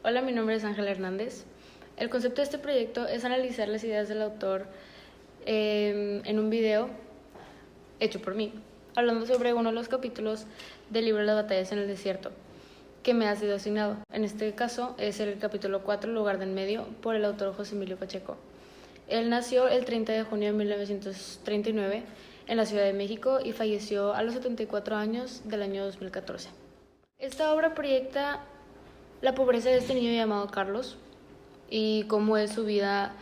Hola, mi nombre es Ángela Hernández. El concepto de este proyecto es analizar las ideas del autor en un video hecho por mí, hablando sobre uno de los capítulos del libro Las batallas en el desierto, que me ha sido asignado. En este caso es el capítulo 4, Lugar del Medio, por el autor José Emilio Pacheco. Él nació el 30 de junio de 1939 en la Ciudad de México y falleció a los 74 años del año 2014. Esta obra proyecta la pobreza de este niño llamado Carlos y cómo es su vida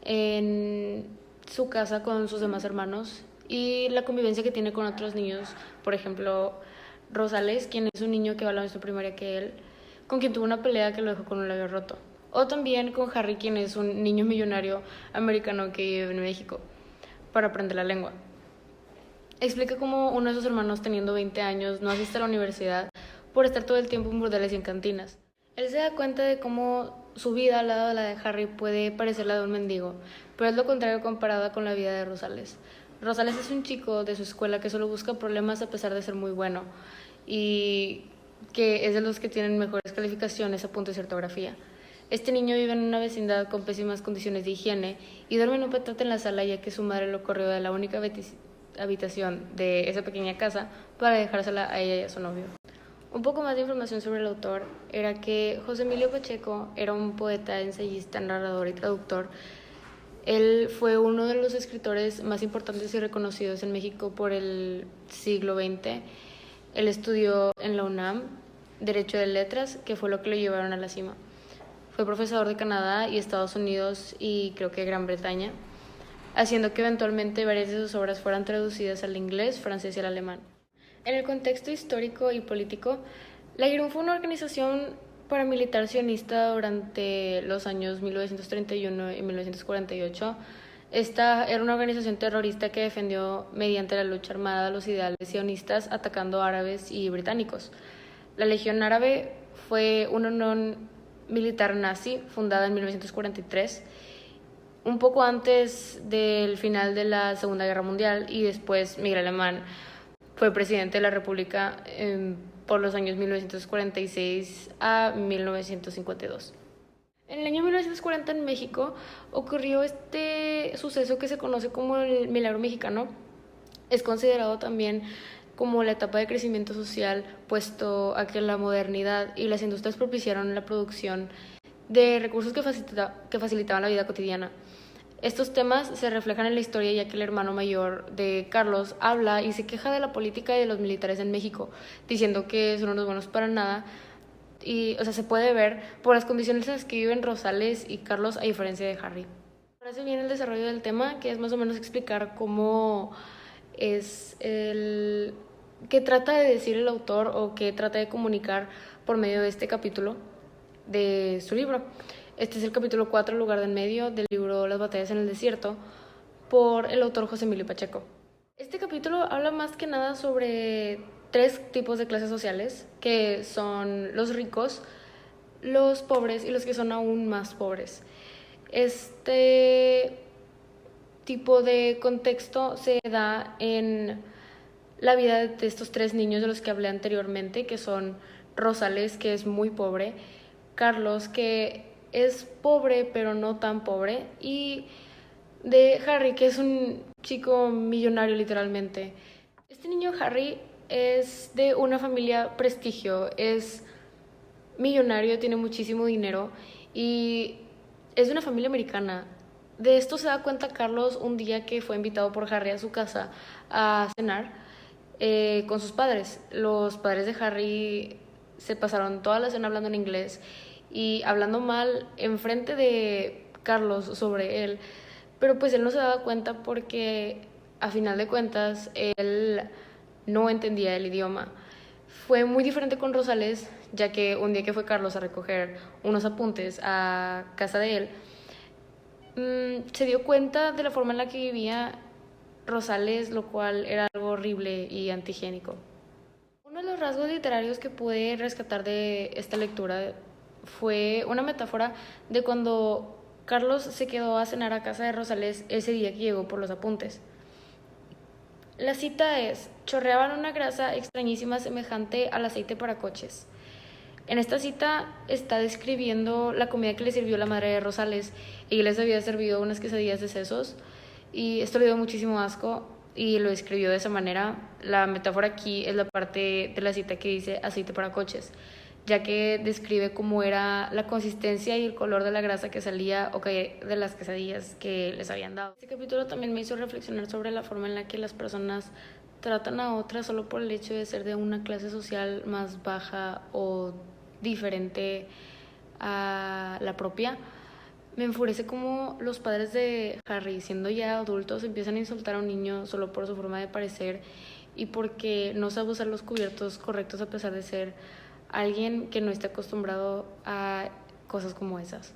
en su casa con sus demás hermanos y la convivencia que tiene con otros niños, por ejemplo, Rosales, quien es un niño que va a la misma primaria que él, con quien tuvo una pelea que lo dejó con un labio roto. O también con Harry, quien es un niño millonario americano que vive en México para aprender la lengua. Explica cómo uno de sus hermanos, teniendo 20 años, no asiste a la universidad por estar todo el tiempo en burdeles y en cantinas. Él se da cuenta de cómo su vida al lado de la de Harry puede parecer la de un mendigo, pero es lo contrario comparada con la vida de Rosales. Rosales es un chico de su escuela que solo busca problemas a pesar de ser muy bueno y que es de los que tienen mejores calificaciones a puntos de ortografía. Este niño vive en una vecindad con pésimas condiciones de higiene y duerme en un petate en la sala ya que su madre lo corrió de la única habitación de esa pequeña casa para dejársela a ella y a su novio. Un poco más de información sobre el autor era que José Emilio Pacheco era un poeta, ensayista, narrador y traductor. Él fue uno de los escritores más importantes y reconocidos en México por el siglo XX. Él estudió en la UNAM Derecho de Letras, que fue lo que lo llevaron a la cima. Fue profesor de Canadá y Estados Unidos y creo que Gran Bretaña, haciendo que eventualmente varias de sus obras fueran traducidas al inglés, francés y al alemán. En el contexto histórico y político, la IRUN fue una organización paramilitar sionista durante los años 1931 y 1948. Esta era una organización terrorista que defendió mediante la lucha armada los ideales sionistas atacando árabes y británicos. La Legión Árabe fue una unión militar nazi fundada en 1943, un poco antes del final de la Segunda Guerra Mundial, y después Miguel Alemán fue presidente de la República por los años 1946 a 1952. En el año 1940 en México ocurrió este suceso que se conoce como el Milagro Mexicano. Es considerado también como la etapa de crecimiento social, puesto a que la modernidad y las industrias propiciaron la producción de recursos que facilitaban la vida cotidiana. Estos temas se reflejan en la historia ya que el hermano mayor de Carlos habla y se queja de la política y de los militares en México, diciendo que son unos buenos para nada. Y, se puede ver por las condiciones en las que viven Rosales y Carlos a diferencia de Harry. Ahora se viene el desarrollo del tema, que es más o menos explicar cómo es el qué trata de decir el autor o qué trata de comunicar por medio de este capítulo de su libro. Este es el capítulo 4, Lugar del Medio, del libro Las batallas en el desierto, por el autor José Emilio Pacheco. Este capítulo habla más que nada sobre 3 tipos de clases sociales, que son los ricos, los pobres y los que son aún más pobres. Este tipo de contexto se da en la vida de estos 3 niños de los que hablé anteriormente, que son Rosales, que es muy pobre, Carlos, que es pobre pero no tan pobre, y de Harry, que es un chico millonario literalmente. Este niño Harry es de una familia prestigio, es millonario, tiene muchísimo dinero y es de una familia americana. De esto se da cuenta Carlos un día que fue invitado por Harry a su casa a cenar con sus padres. Los padres de Harry se pasaron toda la cena hablando en inglés y hablando mal enfrente de Carlos sobre él, pero pues él no se daba cuenta porque a final de cuentas él no entendía el idioma. Fue muy diferente con Rosales, ya que un día que fue Carlos a recoger unos apuntes a casa de él, se dio cuenta de la forma en la que vivía Rosales, lo cual era algo horrible y antihigiénico. Uno de los rasgos literarios que pude rescatar de esta lectura fue una metáfora de cuando Carlos se quedó a cenar a casa de Rosales ese día que llegó por los apuntes. La cita es: chorreaban una grasa extrañísima semejante al aceite para coches. En esta cita está describiendo la comida que le sirvió la madre de Rosales. Ella les había servido unas quesadillas de sesos y esto le dio muchísimo asco y lo describió de esa manera. La metáfora aquí es la parte de la cita que dice aceite para coches, ya que describe cómo era la consistencia y el color de la grasa que salía de las quesadillas que les habían dado. Este capítulo también me hizo reflexionar sobre la forma en la que las personas tratan a otras solo por el hecho de ser de una clase social más baja o diferente a la propia. Me enfurece como los padres de Harry, siendo ya adultos, empiezan a insultar a un niño solo por su forma de parecer y porque no sabe usar los cubiertos correctos a pesar de ser alguien que no está acostumbrado a cosas como esas.